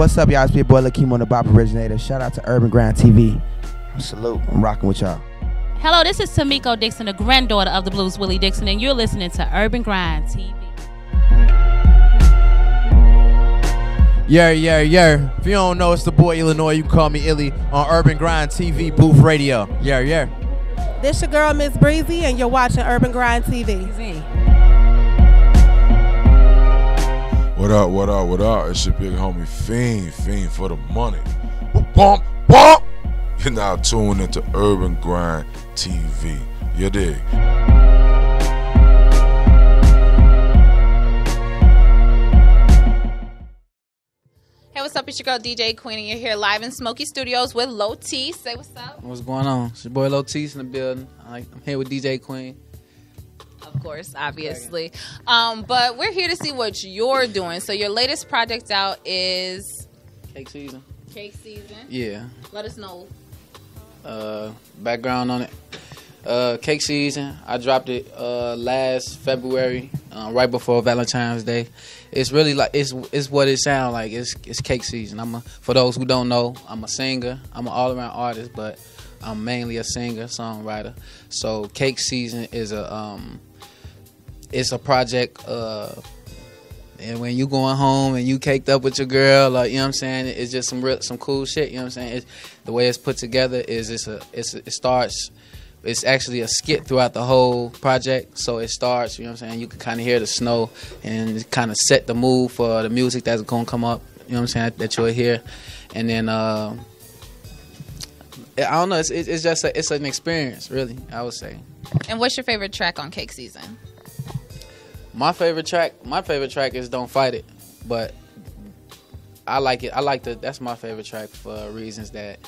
What's up, y'all? It's your boy Lakeem on the Bop Originator. Shout out to Urban Grind TV. Salute. I'm rocking with y'all. Hello, this is Tamiko Dixon, the granddaughter of the Blues Willie Dixon, and you're listening to Urban Grind TV. Yeah. If you don't know, it's the boy Illinois. You can call me Illy on Urban Grind TV Booth Radio. Yeah. This your girl, Miss Breezy, and you're watching Urban Grind TV. What up? It's your big homie Fiend for the money. Bump. You're now tuned into Urban Grind TV. You dig? Hey, what's up? It's your girl DJ Queen, and you're here live in Smoky Studios with Lotice. Say what's up. What's going on? It's your boy Lotice in the building. I'm here with DJ Queen. Of course, obviously. But we're here to see what you're doing. So your latest project out is Cake Season. Cake Season. Yeah. Let us know. Background on it. Cake Season. I dropped it last February, right before Valentine's Day. It's really like it's what it sounds like. It's Cake Season. For those who don't know, I'm a singer. I'm an all around artist, but I'm mainly a singer, songwriter. So Cake Season is it's a project, and when you going home and you caked up with your girl, like, you know what I'm saying, it's just some cool shit. You know what I'm saying? The way it's put together is it's actually a skit throughout the whole project. So it starts, you know what I'm saying, you can kind of hear the snow and kind of set the mood for the music that's going to come up, you know what I'm saying, that you'll hear. And then, I don't know, it's just it's an experience, really, I would say. And what's your favorite track on Cake Season? My favorite track is Don't Fight It, but I like it. That's my favorite track for reasons that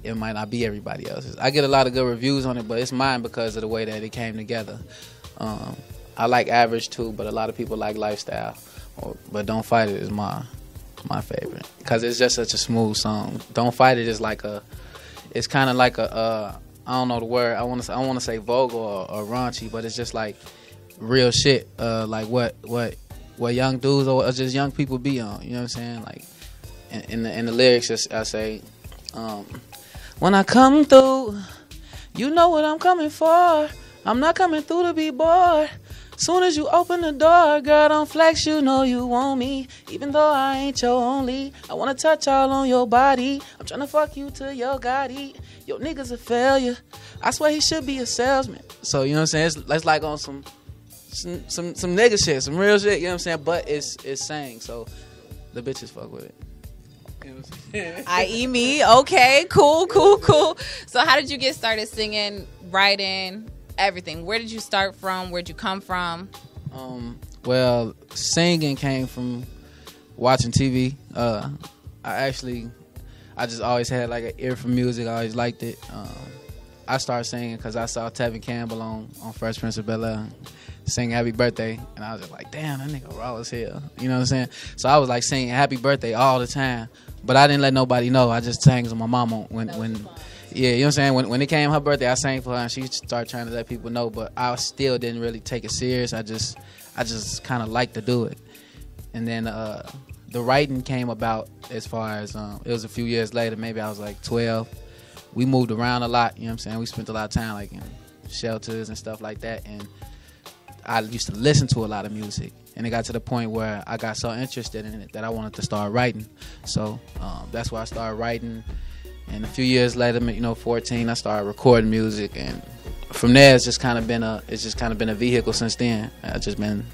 it might not be everybody else's. I get a lot of good reviews on it, but it's mine because of the way that it came together. I like Average too, but a lot of people like Lifestyle. But Don't Fight It is my favorite because it's just such a smooth song. Don't Fight It is it's kind of like I don't know the word. I want to say vulgar or raunchy, but it's just like real shit, like what young dudes or just young people be on, you know what I'm saying? Like in the lyrics, I say, when I come through, you know what I'm coming for. I'm not coming through to be bored. Soon as you open the door, girl, don't flex, you know you want me. Even though I ain't your only, I wanna touch all on your body. I'm tryna fuck you till your Gotti. Your nigga's a failure. I swear he should be a salesman. So, you know what I'm saying? It's like on some nigga shit, some real shit, you know what I'm saying? But it's sang, so the bitches fuck with it. You know what I'm saying? I.e. me. Okay, cool. So how did you get started singing, writing, everything? Where did you start from? Where'd you come from? Well, singing came from watching TV. I just always had like an ear for music. I always liked it. I started singing because I saw Tevin Campbell on Fresh Prince of Bel-Air sing Happy Birthday, and I was just like, damn, that nigga raw as hell. You know what I'm saying? So I was like singing Happy Birthday all the time, but I didn't let nobody know. I just sang to my mama when yeah, you know what I'm saying? When it came her birthday, I sang for her, and she started trying to let people know, but I still didn't really take it serious. I just kind of liked to do it. And then the writing came about as far as, it was a few years later, maybe I was like 12. We moved around a lot, you know what I'm saying? We spent a lot of time like in shelters and stuff like that, and I used to listen to a lot of music. And it got to the point where I got so interested in it that I wanted to start writing. So that's why I started writing. And a few years later, 14, I started recording music, and from there it's just kind of been a vehicle since then. I've just been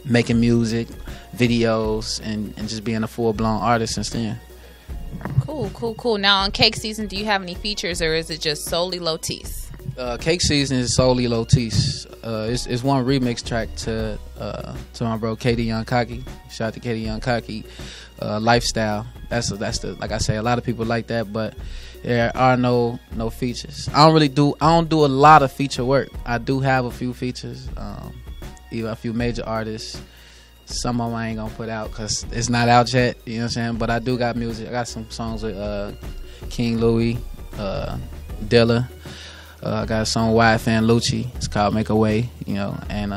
making music, videos, and just being a full-blown artist since then. Cool. Now on Cake Season, do you have any features, or is it just solely Lotice? Cake Season is solely Lotice. It's one remix track to my bro Katie Young Cocky. Shout out to Katie Young Cocky. Lifestyle. That's the like I say, a lot of people like that, but there are no features. I don't do a lot of feature work. I do have a few features, either a few major artists. Some of them I ain't gonna put out because it's not out yet. You know what I'm saying? But I do got music. I got some songs with King Louis, Dilla. I got a song with YFN Lucci. It's called Make a Way. And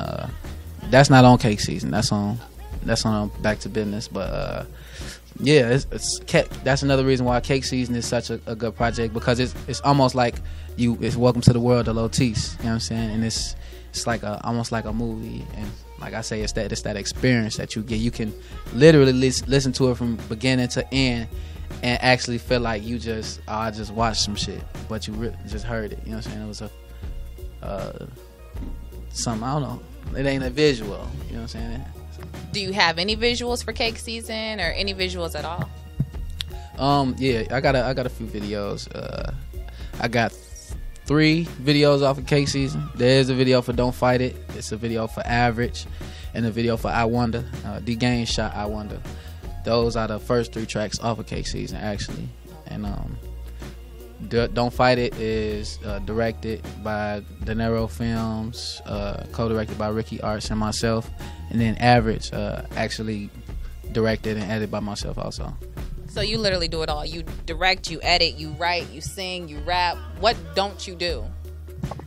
that's not on Cake Season. That's on Back to Business. But Yeah, that's another reason why Cake Season is such a good project, because it's almost like it's Welcome to the World of Lotice. You know what I'm saying? And it's like almost like a movie, and like I say, it's that experience that you get. You can literally listen to it from beginning to end, and actually feel like I just watched some shit, but you just heard it. You know what I'm saying? It was something, I don't know. It ain't a visual. You know what I'm saying? Do you have any visuals for Cake Season, or any visuals at all? Yeah, I got a few videos. I got 3 videos off of Cake Season. There's a video for Don't Fight It. It's a video for Average, and a video for I Wonder. D-Game shot I Wonder. Those are the first 3 tracks off of Cake Season, actually. And Don't Fight It is directed by De Niro Films, co-directed by Ricky Arts and myself. And then Average, actually directed and edited by myself also. So you literally do it all. You direct, you edit, you write, you sing, you rap. What don't you do?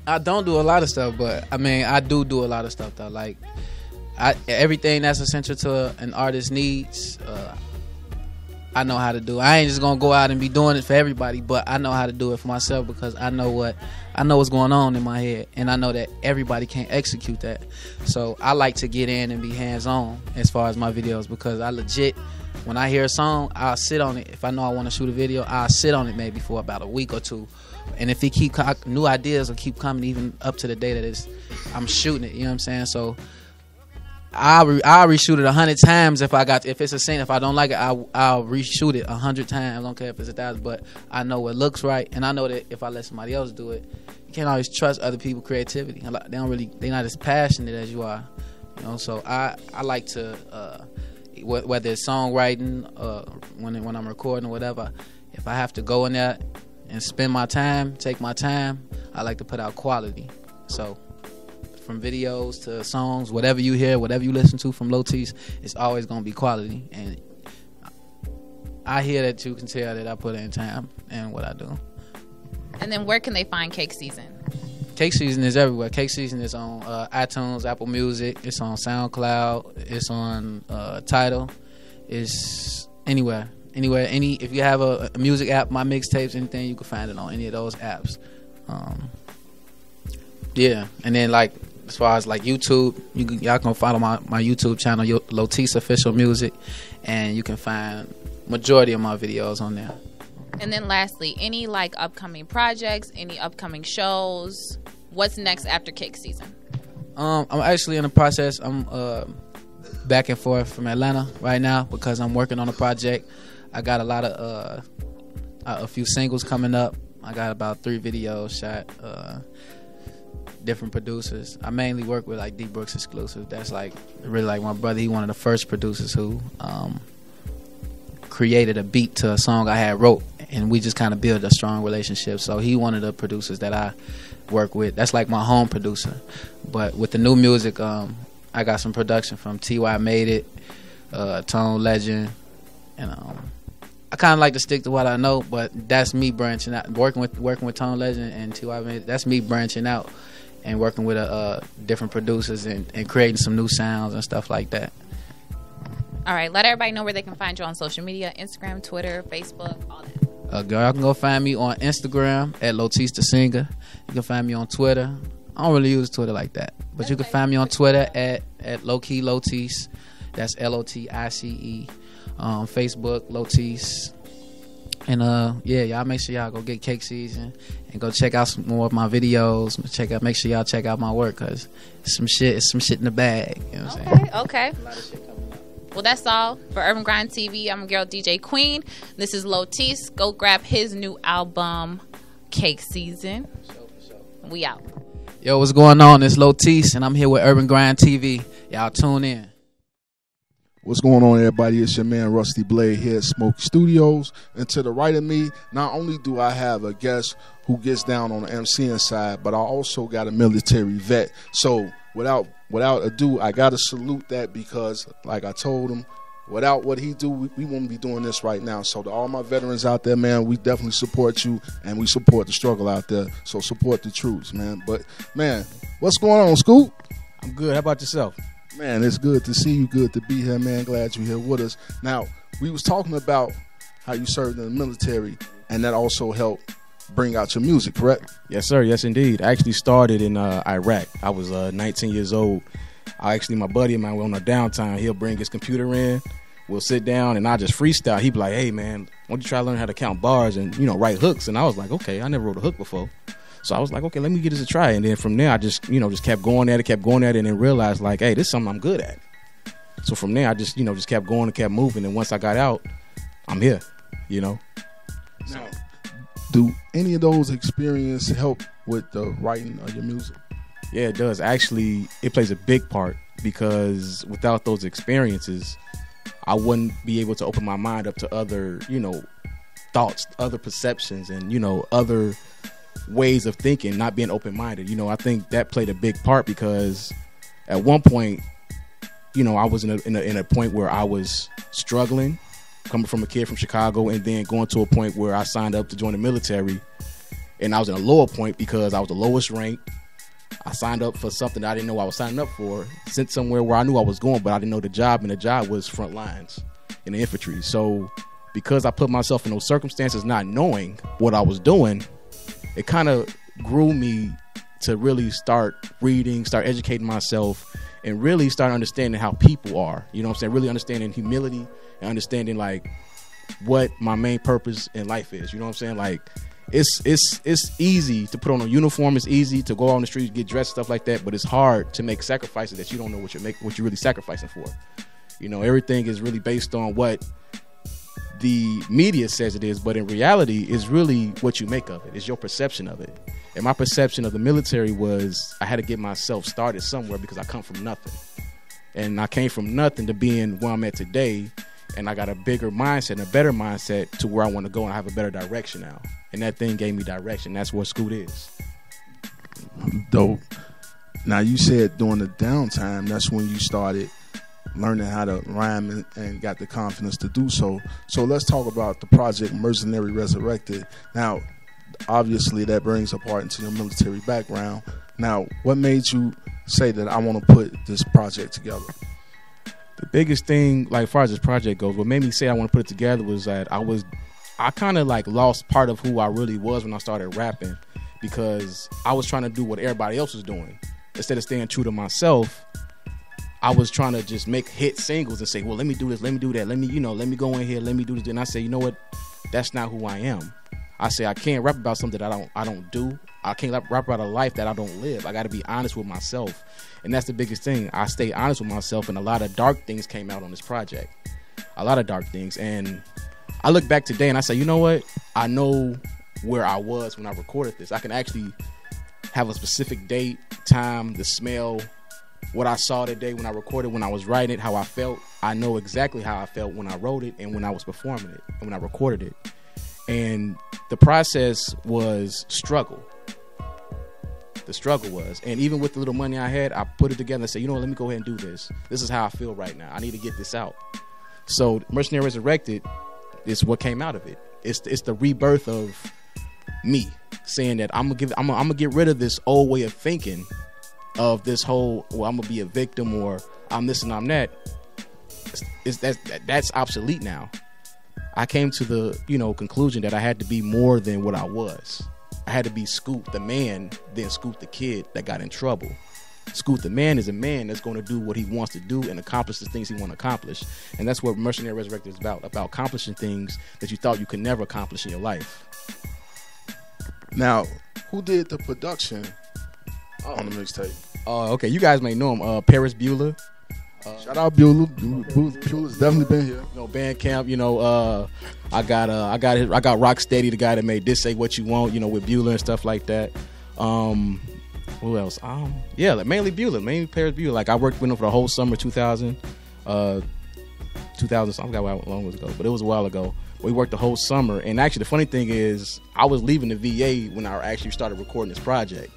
I don't do a lot of stuff, but I mean, I do a lot of stuff though. Like, everything that's essential to an artist's needs, I know how to do. I ain't just gonna go out and be doing it for everybody, but I know how to do it for myself, because I know what's going on in my head, and I know that everybody can't execute that. So I like to get in and be hands-on as far as my videos, because I legit, when I hear a song, I'll sit on it. If I know I want to shoot a video, I'll sit on it maybe for about a week or 2. And if new ideas will keep coming, even up to the day that I'm shooting it, you know what I'm saying? So I'll reshoot it 100 times if it's a scene. If I don't like it, I'll reshoot it 100 times. I don't care if it's 1,000, but I know it looks right, and I know that if I let somebody else do it, you can't always trust other people's creativity. They're not as passionate as you are, you know. So I like to, whether it's songwriting, when I'm recording or whatever, if I have to go in there and spend my time, take my time, I like to put out quality. So from videos to songs, whatever you hear, whatever you listen to from Lotice, it's always going to be quality. And I hear that you can tell that I put in time and what I do. And then where can they find Cake Season? Cake Season is everywhere. Cake Season is on iTunes, Apple Music. It's on SoundCloud. It's on Tidal. It's anywhere. If you have a music app, my mixtapes, anything, you can find it on any of those apps. Yeah, and then like as far as like YouTube, y'all can follow my YouTube channel, Lotice Official Music, and you can find majority of my videos on there. And then lastly, any like upcoming projects, any upcoming shows? What's next after Cake Season? I'm actually in the process. I'm back and forth from Atlanta right now because I'm working on a project. I got a lot of a few singles coming up. I got about 3 videos shot. Different producers. I mainly work with like D Brooks exclusive. That's like really like my brother. He one of the first producers who created a beat to a song I had wrote, and we just kind of built a strong relationship. So he one of the producers that I work with. That's like my home producer. But with the new music, I got some production from T.Y. Made It, Tone Legend, and I kind of like to stick to what I know. But that's me branching out, working with Tone Legend and T.Y. Made It. That's me branching out and working with different producers and creating some new sounds and stuff like that. All right, let everybody know where they can find you on social media: Instagram, Twitter, Facebook, all that. Y'all can go find me on Instagram at Lotice the Singer. You can find me on Twitter. I don't really use Twitter like that, but you can find me on Twitter at Lowkey Lotice. That's Lotice. Facebook Lotice. And yeah, y'all make sure y'all go get Cake Season and go check out some more of my videos. Make sure y'all check out my work, cause it's some shit in the bag. You know what I'm saying? Okay. A lot of shit coming up. Well, that's all for Urban Grind TV. I'm girl DJ Queen. This is Lotice. Go grab his new album, Cake Season. For sure. We out. Yo, what's going on? It's Lotice, and I'm here with Urban Grind TV. Y'all tune in. What's going on, everybody? It's your man Rusty Blade here at Smoke Studios. And to the right of me, not only do I have a guest who gets down on the MCing side, but I also got a military vet. So without ado, I got to salute that, because like I told him, without what he do, we wouldn't be doing this right now. So to all my veterans out there, man, we definitely support you, and we support the struggle out there. So support the troops, man. But, man, what's going on, SQoot? I'm good. How about yourself? Man, it's good to see you. Good to be here, man. Glad you're here with us. Now, we was talking about how you served in the military, and that also helped bring out your music, correct? Yes, sir. Yes, indeed. I actually started in Iraq. I was 19 years old. My buddy of mine, on a downtime, he'll bring his computer in. We'll sit down, and I just freestyle. He'd be like, hey, man, why don't you try to learn how to count bars and, write hooks? And I was like, okay, I never wrote a hook before. So I was like, okay, let me give this a try. And then from there, I just kept going at it, and then realized, like, hey, this is something I'm good at. So from there, I just kept going and kept moving. And once I got out, I'm here, Now, do any of those experiences help with the writing of your music? Yeah, it does. Actually, it plays a big part, because without those experiences, I wouldn't be able to open my mind up to other, thoughts, other perceptions, and, other ways of thinking, not being open-minded. I think that played a big part, because at one point, I was in a point where I was struggling, coming from a kid from Chicago, and then going to a point where I signed up to join the military, and I was in a lower point because I was the lowest ranked. I signed up for something that I didn't know I was signing up for, sent somewhere where I knew I was going, but I didn't know the job, and the job was front lines in the infantry. So because I put myself in those circumstances not knowing what I was doing, it kind of grew me to really start reading, start educating myself, and really start understanding how people are. Really understanding humility and understanding like what my main purpose in life is. Like it's easy to put on a uniform, it's easy to go out on the streets, get dressed, stuff like that, but it's hard to make sacrifices that you don't know what you're really sacrificing for. Everything is really based on what the media says it is, but in reality, it's really what you make of it. It's your perception of it. And my perception of the military was I had to get myself started somewhere, because I come from nothing. And I came from nothing to being where I'm at today, and I got a bigger mindset and a better mindset to where I want to go, and I have a better direction now. And that thing gave me direction. That's what SQoot is. Dope. Now, you said during the downtime, that's when you started learning how to rhyme and got the confidence to do so. So let's talk about the project Mercenary Resurrected. Now, obviously that brings a part into your military background. Now, what made you say that I want to put this project together? The biggest thing, like as far as this project goes, what made me say I want to put it together was that I kind of like lost part of who I really was when I started rapping, because I was trying to do what everybody else was doing. Instead of staying true to myself, I was trying to just make hit singles and say, well, let me do this, let me do that, let me go in here, let me do this. And I say, you know what? That's not who I am. I say I can't rap about something that I don't do. I can't rap about a life that I don't live. I got to be honest with myself. And that's the biggest thing. I stay honest with myself, and a lot of dark things came out on this project. A lot of dark things. And I look back today and I say, you know what? I know where I was when I recorded this. I can actually have a specific date, time, the smell, what I saw today when I recorded, when I was writing it, how I felt. I know exactly how I felt when I wrote it and when I was performing it and when I recorded it. And the process was struggle. The struggle was. And even with the little money I had, I put it together and said, you know what, let me go ahead and do this. This is how I feel right now. I need to get this out. So Mercenary Resurrected is what came out of it. It's the rebirth of me saying that I'm gonna get rid of this old way of thinking of this whole, well, I'm gonna be a victim or I'm this and I'm that. That's obsolete now. I came to the conclusion that I had to be more than what I was. I had to be SQoot the man, then SQoot the kid that got in trouble. SQoot the man is a man that's going to do what he wants to do and accomplish the things he want to accomplish. And that's what Mercenary Resurrected is about accomplishing things that you thought you could never accomplish in your life. Now, who did the production on the mixtape? Okay, you guys may know him. Paris Bueller. Shout out Bueller. Bueller's definitely been here. Bandcamp. I got Rocksteady, the guy that made This Say What You Want. With Bueller and stuff like that. Who else? Mainly Bueller, mainly Paris Bueller. Like I worked with him for the whole summer 2000. 2000. I forgot how long it was ago, but it was a while ago. We worked the whole summer, and actually the funny thing is, I was leaving the VA when I actually started recording this project.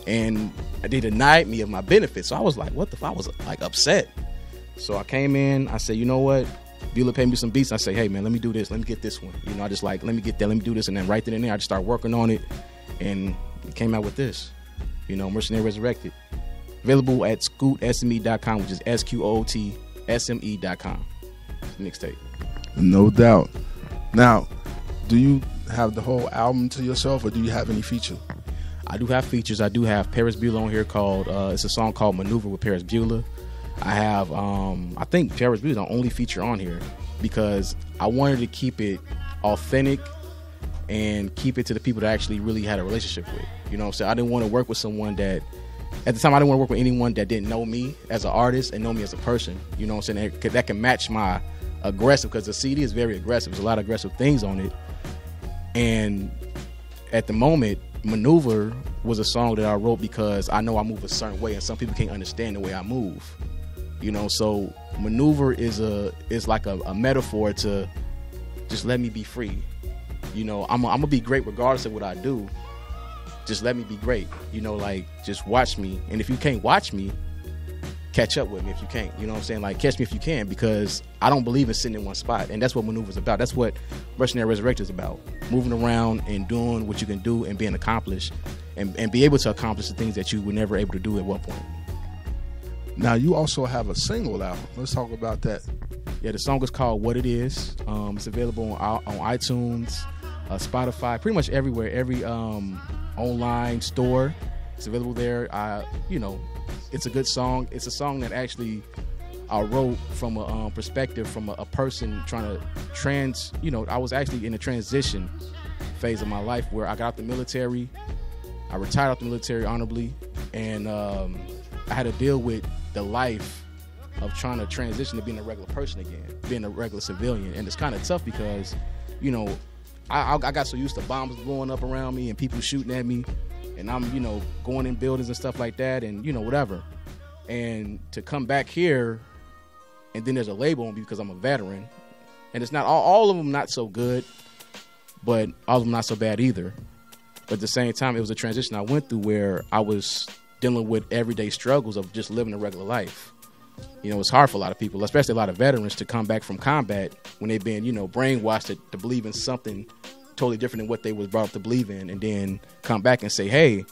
And they denied me of my benefits. So I was like, what the fuck? I was like upset. So I came in, I said, you know what? Bueller paid me some beats. I say, hey man, let me do this. Let me get this one. I just like, let me get that. Let me do this. And then right then and there, I just started working on it. And it came out with this, Mercenary Resurrected. Available at SQootsme.com, which is SQootsme.com. Mixtape. No doubt. Now, do you have the whole album to yourself, or do you have any features? I do have features. I do have Paris Beulah on here called, it's a song called Maneuver with Paris Beulah. I have, I think Paris Beulah is the only feature on here because I wanted to keep it authentic and keep it to the people that actually really had a relationship with. You know what I'm saying? I didn't want to work with someone that, at the time, I didn't want to work with anyone that didn't know me as an artist and know me as a person. You know what I'm saying? That can match my aggressive, because the CD is very aggressive. There's a lot of aggressive things on it. And at the moment, Maneuver was a song that I wrote because I know I move a certain way and some people can't understand the way I move. You know, so Maneuver is like a metaphor to just let me be free. You know, I'm gonna be great regardless of what I do. Just let me be great. You know, like, just watch me. And if you can't watch me, catch up with me if you can't. You know what I'm saying? Like, catch me if you can, because I don't believe in sitting in one spot. And that's what Maneuver's about. That's what Mercenary Resurrected is about. Moving around and doing what you can do and being accomplished and be able to accomplish the things that you were never able to do at one point. Now, you also have a single out. Let's talk about that. Yeah, the song is called What It Is. It's available on iTunes, Spotify, pretty much everywhere. Every online store, it's available there. You know, it's a good song. It's a song that actually I wrote from a perspective from a person trying to you know, I was actually in a transition phase of my life where I got out the military. I retired out the military honorably, and I had to deal with the life of trying to transition to being a regular person again, being a regular civilian. And it's kind of tough because, you know, I got so used to bombs blowing up around me and people shooting at me, and I'm, you know, going in buildings and stuff like that, and, you know, whatever. And to come back here, and then there's a label on me because I'm a veteran, and it's not all of them not so good, but all of them not so bad either. But at the same time, it was a transition I went through where I was dealing with everyday struggles of just living a regular life. You know, it's hard for a lot of people, especially a lot of veterans, to come back from combat when they've been, you know, brainwashed to believe in something totally different than what they was brought up to believe in, and then come back and say, hey,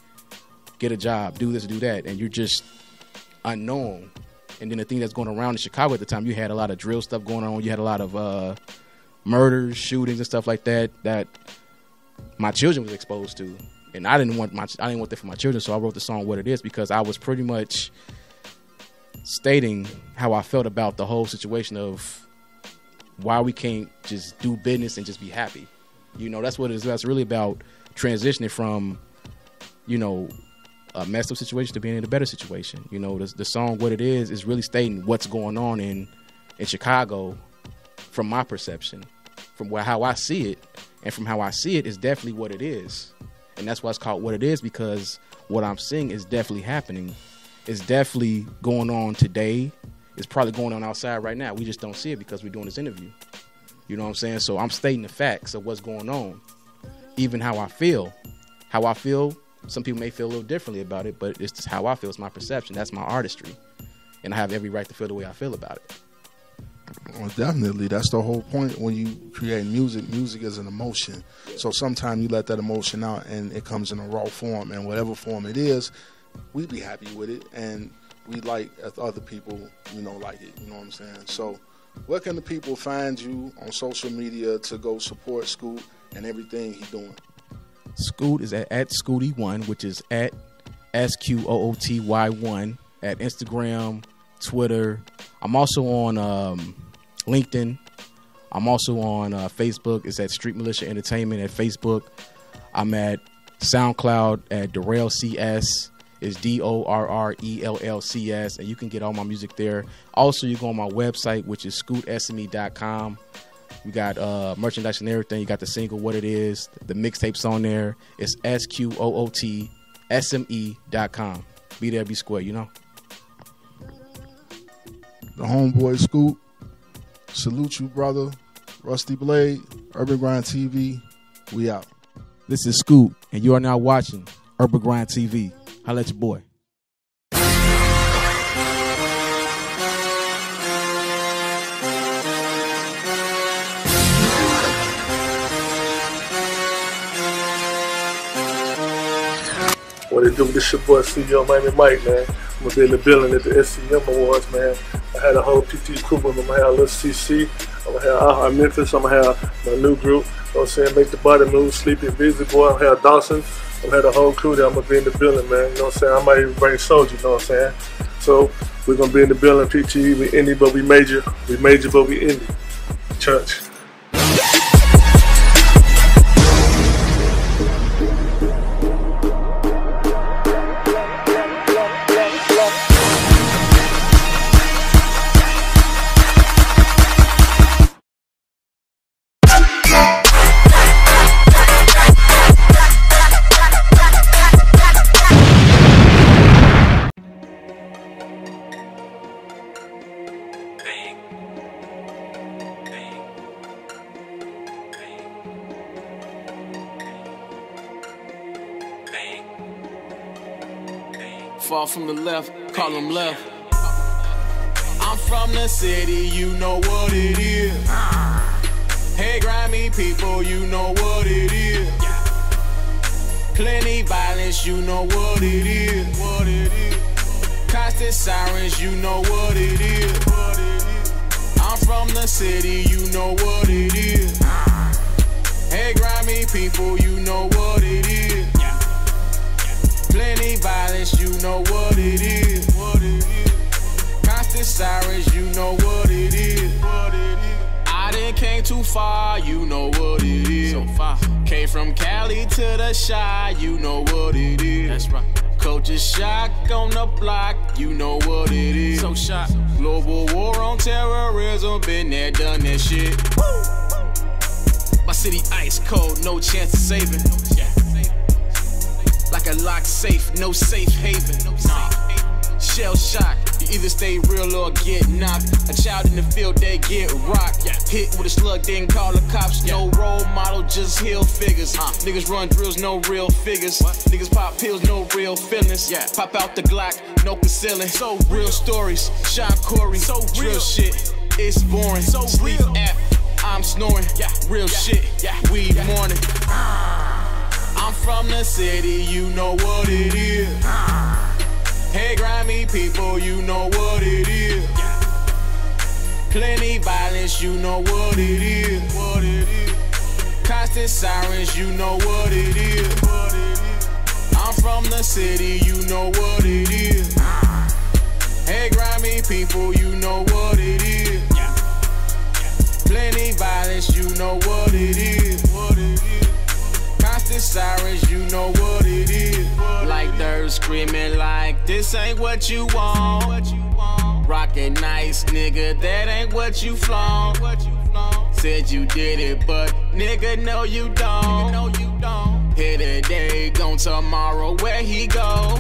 get a job, do this, do that, and you're just unknown. And then the thing that's going around in Chicago at the time, you had a lot of drill stuff going on. You had a lot of murders, shootings, and stuff like that my children was exposed to, and I didn't want that for my children. So I wrote the song "What It Is" because I was pretty much stating how I felt about the whole situation of why we can't just do business and just be happy. You know, that's what it is. That's really about transitioning from, you know, a messed up situation to being in a better situation. You know, the song "What It Is" really stating what's going on in Chicago from my perception, from how I see it. And from how I see it is definitely what it is. And that's why it's called What It Is, because what I'm seeing is definitely happening. It's definitely going on today. It's probably going on outside right now. We just don't see it because we're doing this interview. You know what I'm saying? So I'm stating the facts of what's going on. Even how I feel. How I feel, some people may feel a little differently about it, but it's just how I feel. It's my perception. That's my artistry. And I have every right to feel the way I feel about it. Well, definitely. That's the whole point when you create music. Music is an emotion. So sometimes you let that emotion out and it comes in a raw form. And whatever form it is, we be happy with it. And we like as other people, you know, like it. You know what I'm saying? So where can the people find you on social media to go support SQoot and everything he's doing? SQoot is at SQooty1, which is at SQooty1 at Instagram, Twitter. I'm also on LinkedIn. I'm also on Facebook. It's at Street Militia Entertainment at Facebook. I'm at SoundCloud at Darrell CS. It's DORRELLCS, and you can get all my music there. Also, you go on my website, which is SQootsme.com. You got merchandise and everything. You got the single What It Is, the mixtapes on there. It's SQootsme.com. Be there, be square, you know. The homeboy SQoot, salute you, brother. Rusty Blade, Urban Grind TV, we out. This is SQoot, and you are now watching Urban Grind TV. Holla at your boy. What it do? This your boy CEO Miami Mike, man. I'm gonna be in the building at the SCM Awards, man. I had a whole PT crew with me. I had a little CC. I'm going to have out in Memphis. I'm going to have my new group. You know what I'm saying? Make the Body Move, Sleepy and Busy Boy. I'm going to have Dawson. I'm going to have the whole crew there. I'm going to be in the building, man. You know what I'm saying? I might even bring Soldier, you know what I'm saying? So we're going to be in the building. PTE, we indie, but we major. We major, but we indie. Church. Fall from the left, call them left. I'm from the city, you know what it is. Hey, grimy people, you know what it is. Plenty violence, you know what it is. Constant sirens, you know what it is. I'm from the city, you know what it is. Hey, grimy people, you know what it is. Plenty violence, you know what it is. Constant sirens, you know what it is. I done came too far, you know what it is. So far. Came from Cali to the Chi, you know what it is. That's right. Coach's shock on the block, you know what it is. So shocked. Global war on terrorism, been there, done that shit. Woo. My city ice cold, no chance of saving. Like a locked safe, no safe haven. Shell shock, you either stay real or get knocked. A child in the field, they get rocked. Hit with a slug, then call the cops. No role model, just hill figures. Niggas run drills, no real figures. Niggas pop pills, no real feelings. Pop out the Glock, no concealing. So real stories, Sean Corey, so real shit. It's boring, so sleep app, I'm snoring. Real shit, we morning. I'm from the city, you know what it is. Hey, grimy people, you know what it is. Plenty violence, you know what it is. Constant sirens, you know what it is. I'm from the city, you know what it is. Hey, grimy people, you know what it is. Plenty violence, you know what it is. Constant sirens, you know what it is. Like they're screaming like this ain't what you want. Rockin' nice, nigga, that ain't what you flaunt. Said you did it, but nigga, no you don't. Here today, gone tomorrow, where he go?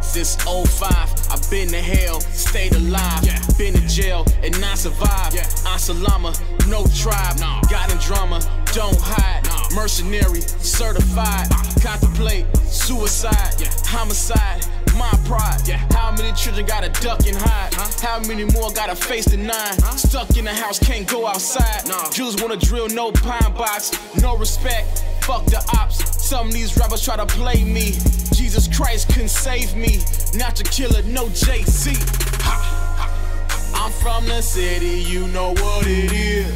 Since 05, I've been to hell, stayed alive. Been to jail and not survived. I'm Salama, no tribe. Got in drama, don't hide. Mercenary, certified. Contemplate, suicide, homicide, my pride. How many children gotta duck and hide? How many more gotta face the 9? Stuck in the house, can't go outside. Jews wanna drill, no pine box. No respect, fuck the ops. Some of these rappers try to play me. Jesus Christ couldn't save me. Not your killer, no JC. I'm from the city, you know what it is.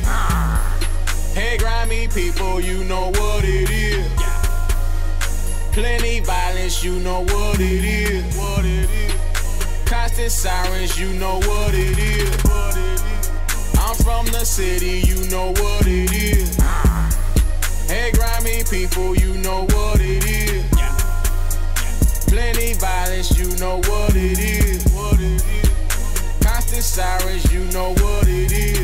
Hey, grimy people, you know what it is. Plenty violence, you know what it is. Constant sirens, you know what it is. I'm from the city, you know what it is. Hey, grimy people, you know what it is. Plenty violence, you know what it is. Constant sirens, you know what it is.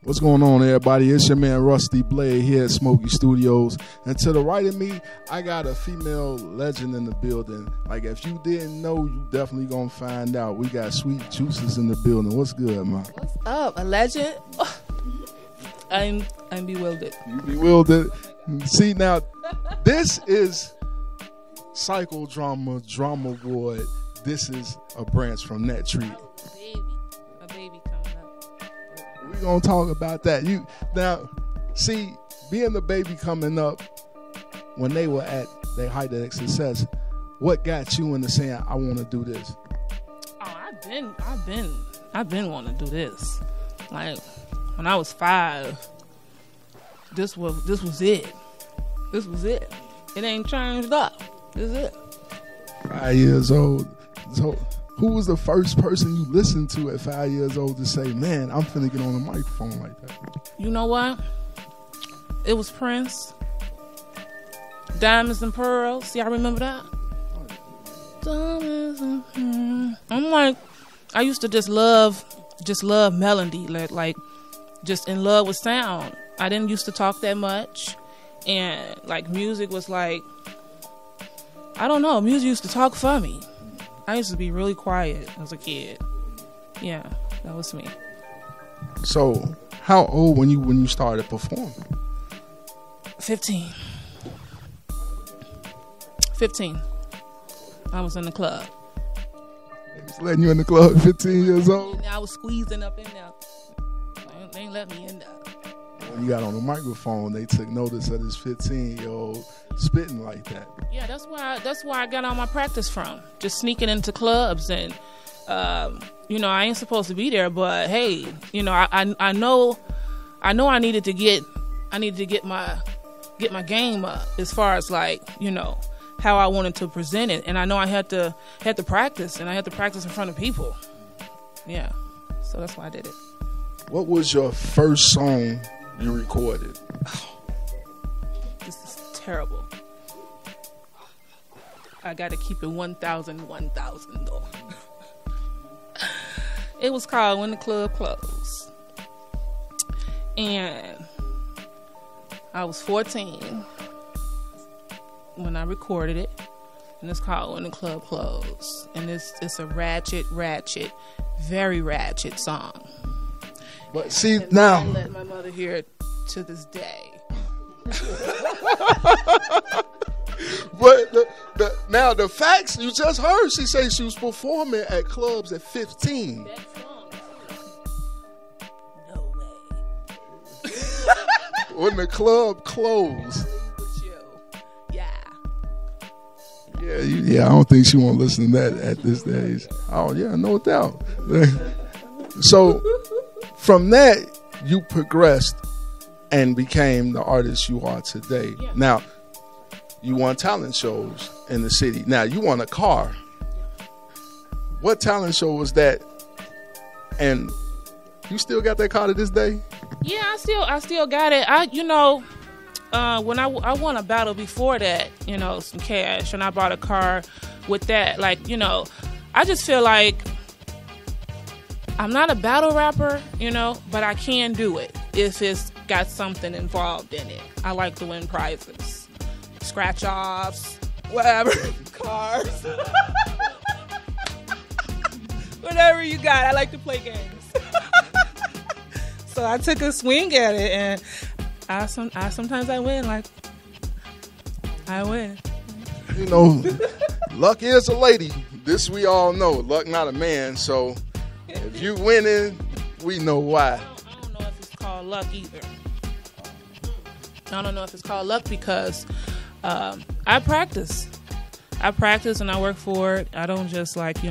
What's going on, everybody? It's your man Rusty Blade here at Smokey Studios. And to the right of me, I got a female legend in the building. Like, if you didn't know, you definitely gonna find out. We got Sweet Juices in the building. What's good, man? What's up? A legend? Oh, I'm bewildered. You bewildered? See, now, this is psychodrama, drama ward. This is a branch from that tree. A baby coming up. We're going to talk about that. Now, see, being the baby coming up, when they were at their height of success, what got you into saying, I want to do this? Oh, I've been wanting to do this. Like, when I was 5, this was it. This was it. It ain't changed up. This is it. 5 years old. So, who was the first person you listened to at 5 years old to say, man, I'm finna get on a microphone like that? You know what? It was Prince. Diamonds and Pearls. Y'all remember that? Diamonds and Pearls. I'm like, I used to just love melody. Like, just in love with sound. I didn't used to talk that much. And, like, music was like, I don't know. Music used to talk for me. I used to be really quiet as a kid. Yeah, that was me. So, how old when you started performing? 15. I was in the club. They was letting you in the club at 15 years old? I was squeezing up in there. They ain't let me in there. When you got on the microphone, they took notice of this 15-year-old spitting like that. Yeah, that's where I got all my practice from. Just sneaking into clubs and, I ain't supposed to be there, but hey, I know I needed to get my game up as far as like, how I wanted to present it, and I know I had to practice, and I had to practice in front of people. Yeah, so that's why I did it. What was your first song you recorded? This is terrible. I gotta keep it 1,000 though. It was called When the Club Closed. And I was 14 when I recorded it. And it's called When the Club Closed. And it's a ratchet, very ratchet song. But see, now I let my mother hear it to this day. But now the facts you just heard, she said she was performing at clubs at 15. That song. No way. When the club closed. Yeah, I don't think she won't listen to that at this stage. Oh yeah, no doubt. So from that, you progressed and became the artist you are today. Yeah. Now, you won talent shows in the city. Now, you won a car. What talent show was that? And you still got that car to this day? Yeah, I still got it. When I won a battle before that, some cash, and I bought a car with that. Like, I just feel like I'm not a battle rapper, but I can do it if it's got something involved in it. I like to win prizes, scratch-offs, whatever, cars, whatever you got. I like to play games. So I took a swing at it, and sometimes I win. Like, I win. Luck is a lady. This we all know. Luck not a man. So if you winning, we know why. I don't know if it's called luck either. I don't know if it's called luck because I practice. And I work for it. I don't just like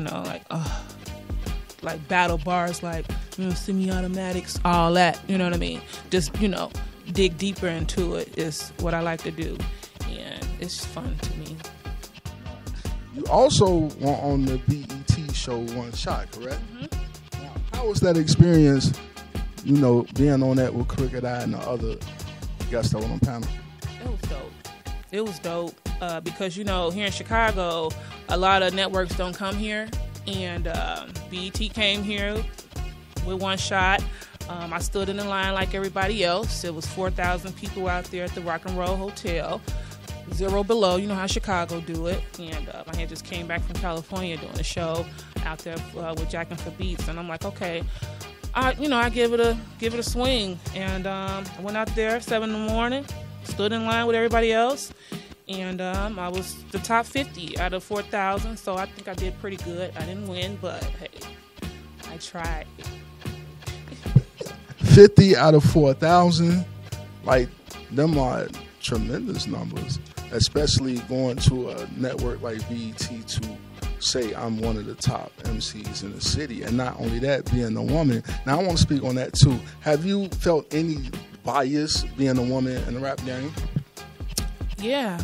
battle bars, like, semi-automatics, all that. You know what I mean? Just, dig deeper into it is what I like to do. And it's fun to me. You also were on the BET show One Shot, correct? Mm-hmm. Now, how was that experience, being on that with Crooked Eye and the other guests that were on the panel? It was dope because, here in Chicago, a lot of networks don't come here. And BET came here with One Shot. I stood in the line like everybody else. It was 4,000 people out there at the Rock and Roll Hotel. 0 below, you know how Chicago do it. And I had just came back from California doing a show out there with Jackin' for Beats. And I'm like, okay, I give it a swing. And I went out there 7 in the morning, stood in line with everybody else. And I was the top 50 out of 4,000. So I think I did pretty good. I didn't win, but hey, I tried. 50 out of 4,000, like, them are tremendous numbers, especially going to a network like BET to say I'm one of the top MCs in the city. And not only that, being a woman. Now, I want to speak on that, too. Have you felt any bias being a woman in the rap game? Yeah.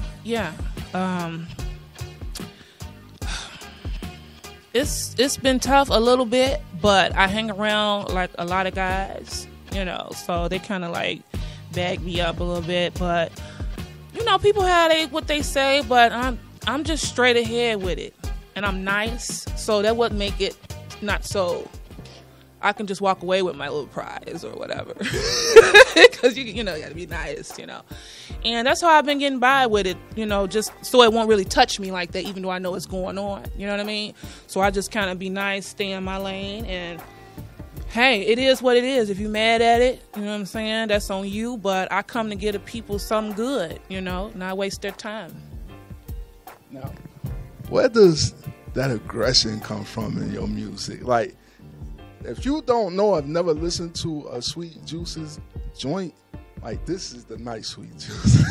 It's been tough a little bit, but I hang around like a lot of guys, so they kind of like bag me up a little bit. But people have what they say, but I'm just straight ahead with it, and I'm nice, so that would make it not so. I can just walk away with my little prize or whatever, because you gotta be nice, and that's how I've been getting by with it, just so it won't really touch me like that, even though I know it's going on. You know what I mean? So I just kind of be nice, stay in my lane, and hey, it is what it is. If you're mad at it, you know what I'm saying, that's on you. But I come to give the people something good, not waste their time. Now, where does that aggression come from in your music? Like, if you don't know, I've never listened to a Sweet Juice's joint, like, this is the nice Sweet Juice.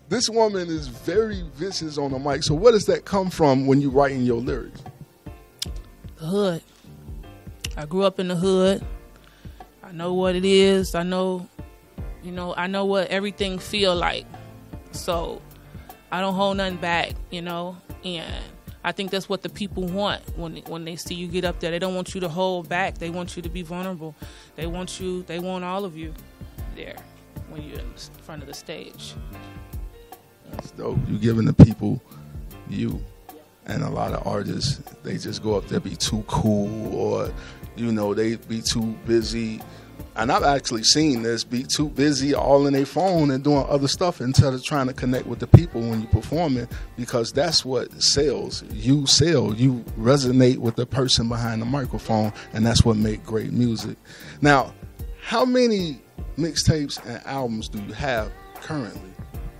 This woman is very vicious on the mic. So where does that come from when you're writing your lyrics? The hood. I grew up in the hood. I know what it is. I know what everything feel like. So I don't hold nothing back, and I think that's what the people want when they see you get up there. They don't want you to hold back. They want you to be vulnerable. They want all of you there when you're in front of the stage. That's dope. You're giving the people you. And a lot of artists, they just go up there, be too cool, or, they be too busy. And I've actually seen this, be too busy all in their phone and doing other stuff instead of trying to connect with the people when you're performing, because that's what sells. You sell. You resonate with the person behind the microphone, and that's what makes great music. Now, how many mixtapes and albums do you have currently?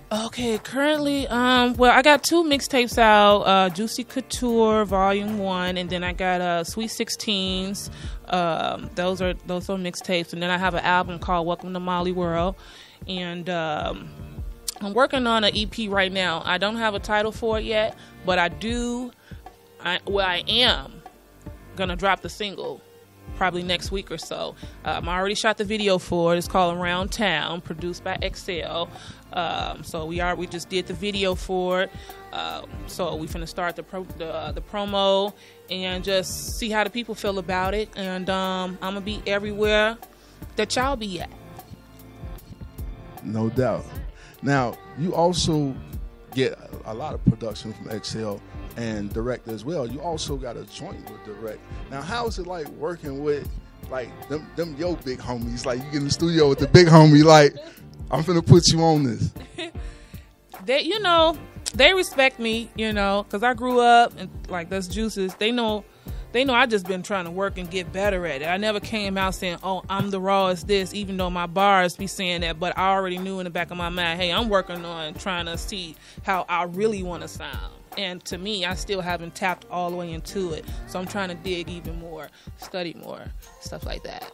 Okay, currently, I got 2 mixtapes out, Juicy Couture Volume 1, and then I got Sweet 16s. Those are mixtapes, and then I have an album called Welcome to Molly World, and I'm working on an EP right now. I don't have a title for it yet, but I am gonna drop the single probably next week or so. I already shot the video for it. It's called Around Town, produced by XL. So we just did the video for it. So we finna start the promo and just see how the people feel about it. And I'm gonna be everywhere that y'all be at. No doubt. Now, you also get a lot of production from XL and Direct as well. You also got a joint with Direct. Now, how is it like working with like them your big homies? Like, you get in the studio with the big homie, like, I'm finna put you on this. They respect me, because I grew up and like that's Juices. They know I just been trying to work and get better at it. I never came out saying, oh, I'm the rawest this, even though my bars be saying that, but I already knew in the back of my mind, hey, I'm working on trying to see how I really want to sound. And to me, I still haven't tapped all the way into it. So I'm trying to dig even more, study more, stuff like that.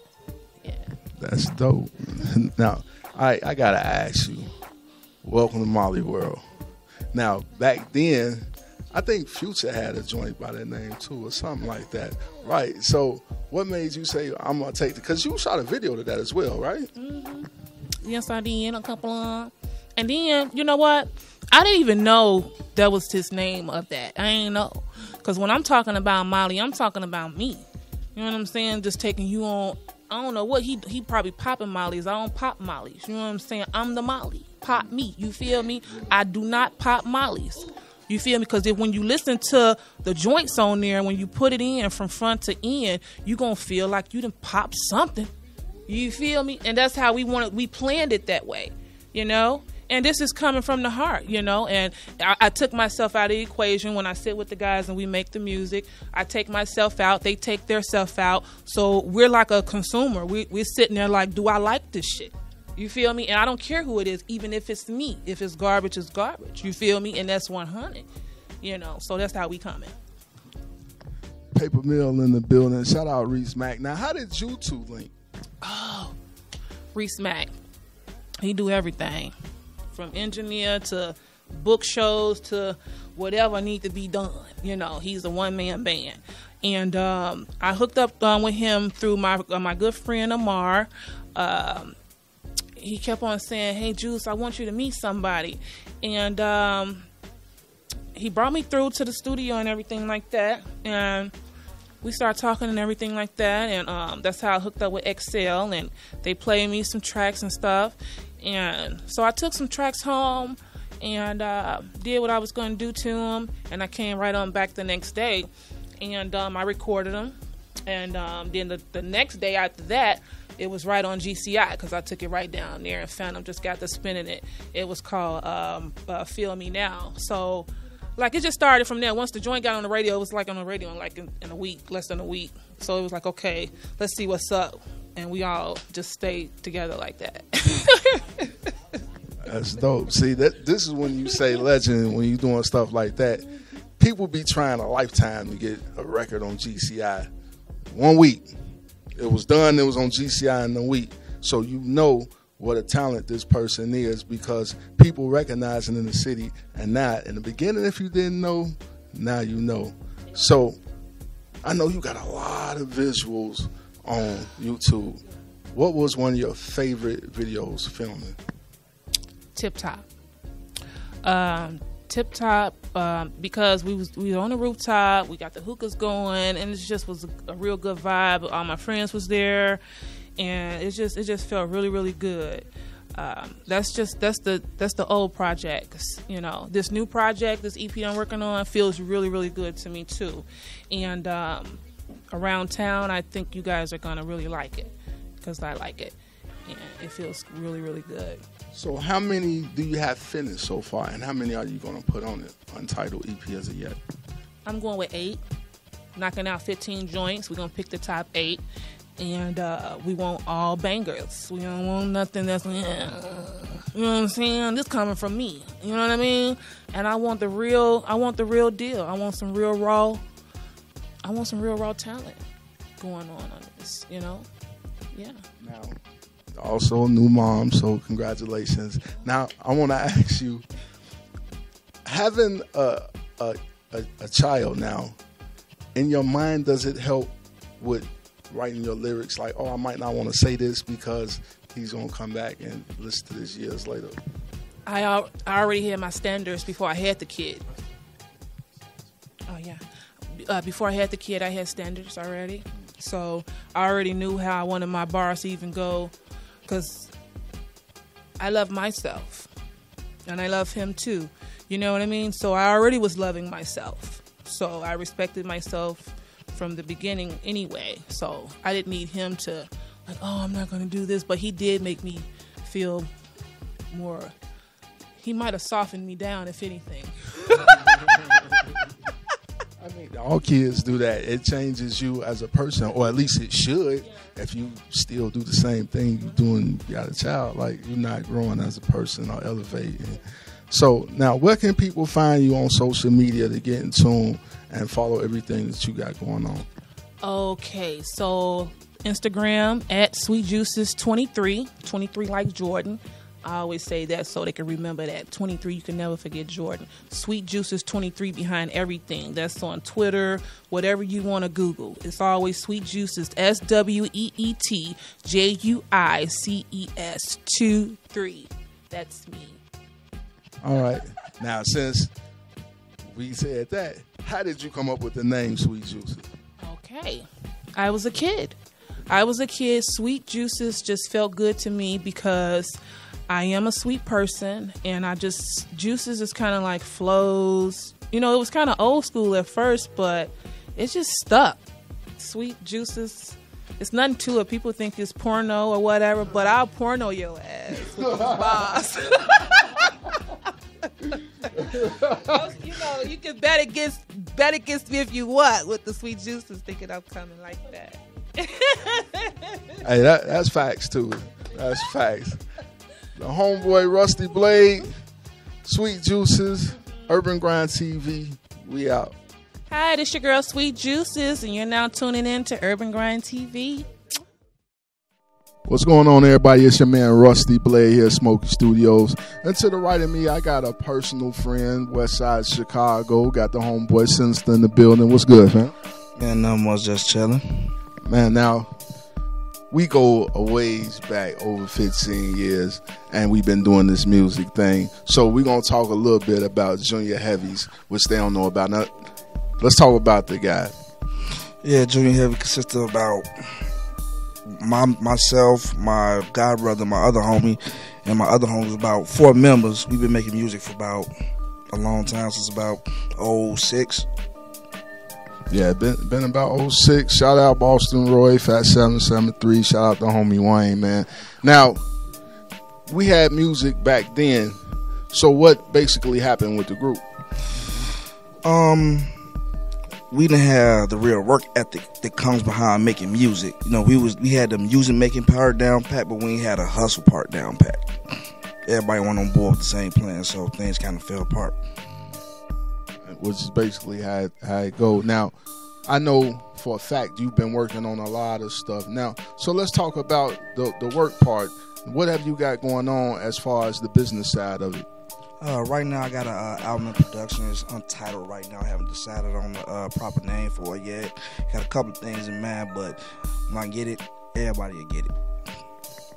Yeah. That's dope. Now, I got to ask you, Welcome to Molly World. Now, back then, I think Future had a joint by that name too, or something like that. Right. So what made you say, I'm going to take it? Because you shot a video to that as well, right? Mm-hmm. Yes, I did. A couple of. And then, you know what? I didn't even know that was his name of that. I ain't know. Because when I'm talking about Molly, I'm talking about me. You know what I'm saying? Just taking you on. I don't know what he probably popping Mollies. I don't pop Mollies. You know what I'm saying? I'm the Molly. Pop me. You feel me? I do not pop Mollies. You feel me? Because when you listen to the joints on there, when you put it in from front to end, you gonna feel like you done pop something. You feel me? And that's how we planned it that way, you know? And this is coming from the heart, you know? And I took myself out of the equation when I sit with the guys and we make the music. I take myself out. They take their self out. So we're like a consumer. We're sitting there like, do I like this shit? You feel me? And I don't care who it is, even if it's me. If it's garbage, it's garbage. You feel me? And that's 100, you know? So that's how we coming. Paper Mill in the building. Shout out Reese Mack. Now, how did you two link? Oh, Reese Mack. He do everything. From engineer to book shows to whatever need to be done. You know, he's a one-man band. And I hooked up with him through my good friend Amar. He kept on saying, hey, Juice, I want you to meet somebody. And he brought me through to the studio and everything like that. And we started talking and everything like that. And that's how I hooked up with Excel. And they played me some tracks and stuff. And so I took some tracks home and did what I was going to do to them. And I came right on back the next day. And I recorded them. And then the next day after that, it was right on GCI because I took it right down there and Phantom just got to spinning it. It was called Feel Me Now. So, like, it just started from there. Once the joint got on the radio, it was like on the radio in a week, less than a week. So it was like, okay, let's see what's up. And we all just stayed together like that. That's dope. See, this is when you say legend, when you're doing stuff like that. People be trying a lifetime to get a record on GCI. 1 week. It was done. It was on GCI in a week. So you know what a talent this person is because people recognize it in the city and not. In the beginning, if you didn't know, now you know. So I know you got a lot of visuals on YouTube. What was one of your favorite videos filming? Tip Top. Tip Top, because we were on the rooftop, we got the hookahs going, and it just was a real good vibe. All my friends was there, and it just felt really, really good. That's the old projects, you know. This new project, this EP I'm working on, feels really, really good to me too. And around town, I think you guys are gonna really like it because I like it, and it feels really, really good. So how many do you have finished so far, and how many are you going to put on it, Untitled EP as of yet? I'm going with 8, knocking out 15 joints. We're going to pick the top 8, and we want all bangers. We don't want nothing that's, you know what I'm saying? This coming from me, you know what I mean? And I want the real deal. I want some real raw talent going on this, you know? Yeah. Now, also a new mom, so congratulations. Now, I want to ask you, having a child now, in your mind, does it help with writing your lyrics? Like, oh, I might not want to say this because he's going to come back and listen to this years later. I already had my standards before I had the kid. Oh, yeah. Before I had the kid, I had standards already. So I already knew how I wanted my bars to even go. Because I love myself, and I love him too. You know what I mean? So I already was loving myself. So I respected myself from the beginning anyway. So I didn't need him to, like, oh, I'm not going to do this. But he did make me feel more. He might have softened me down, if anything. I mean, all kids do that. It changes you as a person, or at least it should. If you still do the same thing you're doing, you got a child, like you're not growing as a person or elevating. So now, where can people find you on social media to get in tune and follow everything that you got going on? Okay, so Instagram at SweetJuices23, 23 like Jordan. I always say that so they can remember that. 23, you can never forget Jordan. Sweet Juices 23 behind everything. That's on Twitter, whatever you want to Google. It's always Sweet Juices, SweetJuices 23. That's me. All right. Now, since we said that, how did you come up with the name Sweet Juices? Okay. I was a kid. Sweet Juices just felt good to me because I am a sweet person, and juices is kind of like flows. You know, it was kind of old school at first, but it just stuck. Sweet juices. It's nothing to it. People think it's porno or whatever, but I'll porno your ass with this boss. You know, you can bet against me if you want with the sweet juices, thinking I'm coming like that. Hey, that's facts too. That's facts. The homeboy Rusty Blade, Sweet Juices, Urban Grind TV. We out. Hi, this your girl Sweet Juices, and you're now tuning in to Urban Grind TV. What's going on, everybody? It's your man Rusty Blade here at Smoky Studios. And to the right of me, I got a personal friend, West Side Chicago. Got the homeboy Sinasta in the building. What's good, man? Man, nothing much, just chilling. Man, now, we go a ways back, over 15 years, and we've been doing this music thing. So we're going to talk a little bit about Junior Heavies, which they don't know about. Now, let's talk about the guy. Yeah, Junior Heavy consists of about myself, my god brother, my other homie, and my other homie, about 4 members. We've been making music for about a long time, since about 06. Yeah, been about 06. Shout out Boston Roy, Fat 773. Shout out the homie Wayne, man. Now, we had music back then. So what basically happened with the group? We didn't have the real work ethic that comes behind making music. You know, we had the music making part down pat, but we ain't had a hustle part down pat. Everybody went on board with the same plan, so things kind of fell apart. Which is basically how it go. Now, I know for a fact you've been working on a lot of stuff. Now, so let's talk about the work part. What have you got going on as far as the business side of it? Right now, I got an album in production. It's untitled right now. I haven't decided on the proper name for it yet. Got a couple of things in mind, but when I get it, everybody will get it.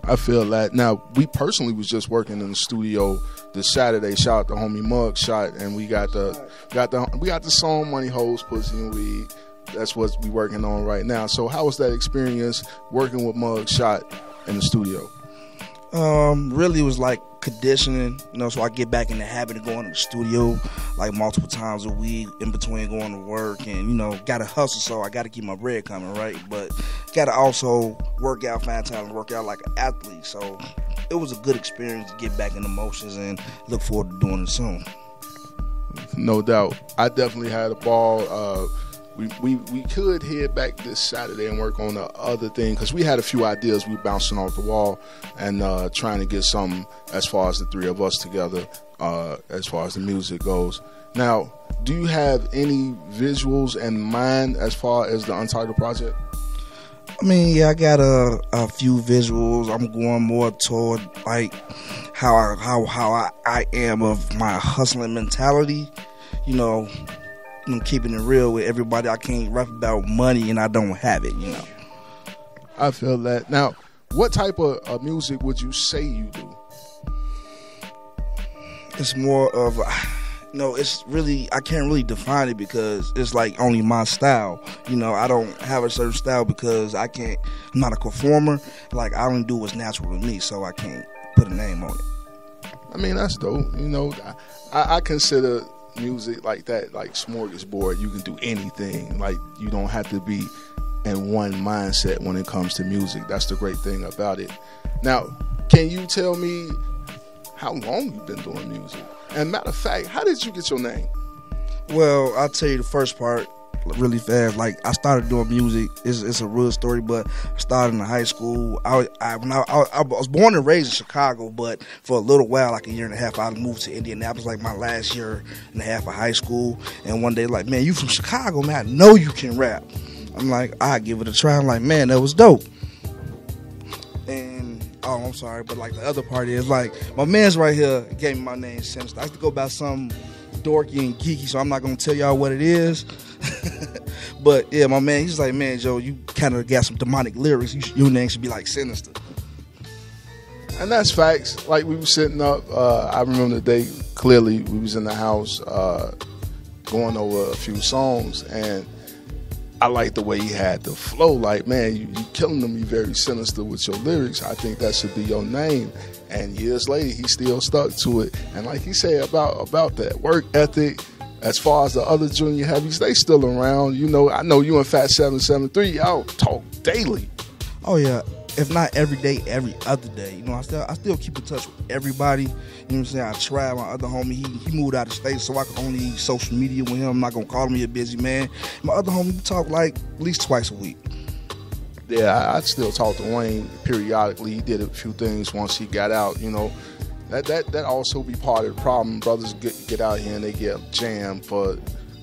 I feel that. Now, we personally was just working in the studio this Saturday. Shout out to homie Mug Shot, and we got the song Money Hoes, Pussy and Weed. That's what we working on right now. So how was that experience working with Mug Shot in the studio? Really, it was like conditioning, you know, so I get back in the habit of going to the studio like multiple times a week in between going to work, and, you know, got to hustle, so I got to keep my bread coming, right? But got to also work out, find time to work out like an athlete. So it was a good experience to get back in the motions, and look forward to doing it soon. No doubt. I definitely had a ball. We could head back this Saturday and work on the other thing, because we had a few ideas we bouncing off the wall and trying to get something as far as the three of us together as far as the music goes. Now, do you have any visuals in mind as far as the Untitled project? I mean, yeah, I got a few visuals. I'm going more toward like how I am of my hustling mentality, you know. I'm keeping it real with everybody. I can't rap about money and I don't have it, you know. I feel that. Now, what type of music would you say you do? It's more of, it's really, I can't really define it because it's like only my style. You know, I don't have a certain style because I'm not a performer. Like, I don't do what's natural to me, so I can't put a name on it. I mean, that's dope. You know, I consider music like that like smorgasbord. You can do anything. Like, you don't have to be in one mindset when it comes to music. That's the great thing about it. Now, can you tell me how long you've been doing music? And matter of fact, how did you get your name? Well, I'll tell you the first part really fast. Like, I started doing music. It's a real story, but I started in high school. I was born and raised in Chicago, but for a little while, like a year and a half, I moved to Indianapolis, like my last year and a half of high school. And one day, like, man, you from Chicago, man, I know you can rap. I'm like, I'll give it a try. I'm like, man, that was dope. And, oh, I'm sorry, but like the other part is, like, my man's right here gave me my name, Sinasta. I used to go by something dorky and geeky, so I'm not going to tell y'all what it is. But yeah, my man, he's like, man, Joe, you kind of got some demonic lyrics. Your name should be like Sinasta. And that's facts. Like, we were sitting up, I remember the day clearly. We was in the house going over a few songs, and I like the way he had the flow. Like, man, you killing them. You very sinister with your lyrics. I think that should be your name. And years later, he still stuck to it. And like he said about that work ethic, as far as the other junior heavies, they still around. You know, I know you and Fat 773, y'all talk daily. Oh yeah, if not every day, every other day. You know, I still keep in touch with everybody. You know what I'm saying? I tried my other homie. He moved out of state, so I could only use social media with him. I'm not gonna call him a busy man. My other homie, we talk like at least twice a week. Yeah, I still talk to Wayne periodically. He did a few things once he got out. You know, that also be part of the problem. Brothers get out here and they get jammed for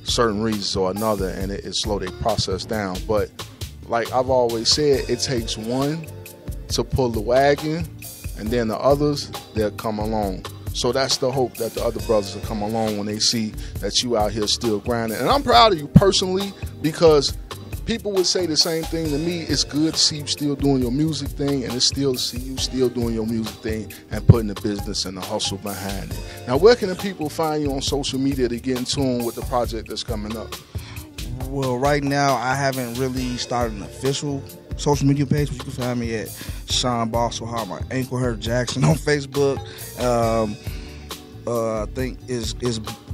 certain reasons or another, and it slow their process down. But like I've always said, it takes one to pull the wagon, and then the others, they'll come along. So that's the hope, that the other brothers will come along when they see that you out here still grinding. And I'm proud of you personally, because people would say the same thing to me. It's good to see you still doing your music thing, and it's still to see you still doing your music thing and putting the business and the hustle behind it. Now, where can the people find you on social media to get in tune with the project that's coming up? Well, right now, I haven't really started an official social media page, but you can find me at Sean Boswell, my Ankle Hurt Jackson on Facebook. I think is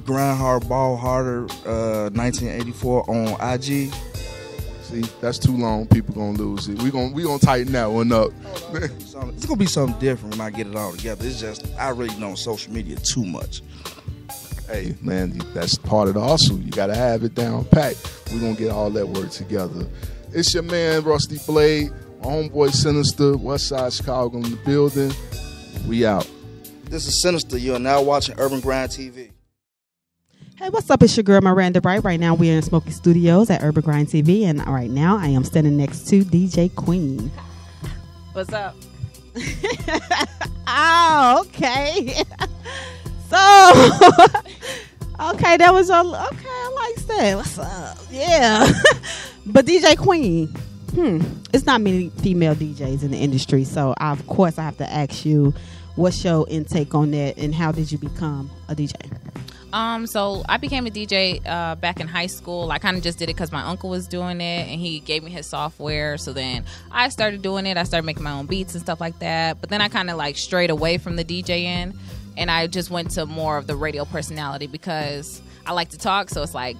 Grind Hard Ball Harder 1984 on IG. See, that's too long. People gonna lose it. We gonna tighten that one up. It's gonna be something different when I get it all together. It's just I really don't social media too much. Hey man, that's part of the hustle. You gotta have it down packed. We gonna get all that work together. It's your man Rusty Blade, my homeboy Sinasta, Westside Chicago in the building. We out. This is Sinasta. You are now watching Urban Grind TV. Hey, what's up? It's your girl Miranda Bright. Right now we are in Smoky Studios at Urban Grind TV, and right now I am standing next to DJ Queen. What's up? Oh, okay. So, okay, that was your, okay, I like that. What's up? Yeah. But DJ Queen, it's not many female DJs in the industry, so of course I have to ask you, what's your intake on that, and how did you become a DJ? So I became a DJ back in high school. I kind of just did it because my uncle was doing it, and he gave me his software. So then I started doing it. I started making my own beats and stuff like that. But then I kind of like strayed away from the DJing, and I just went to more of the radio personality because I like to talk. So it's like,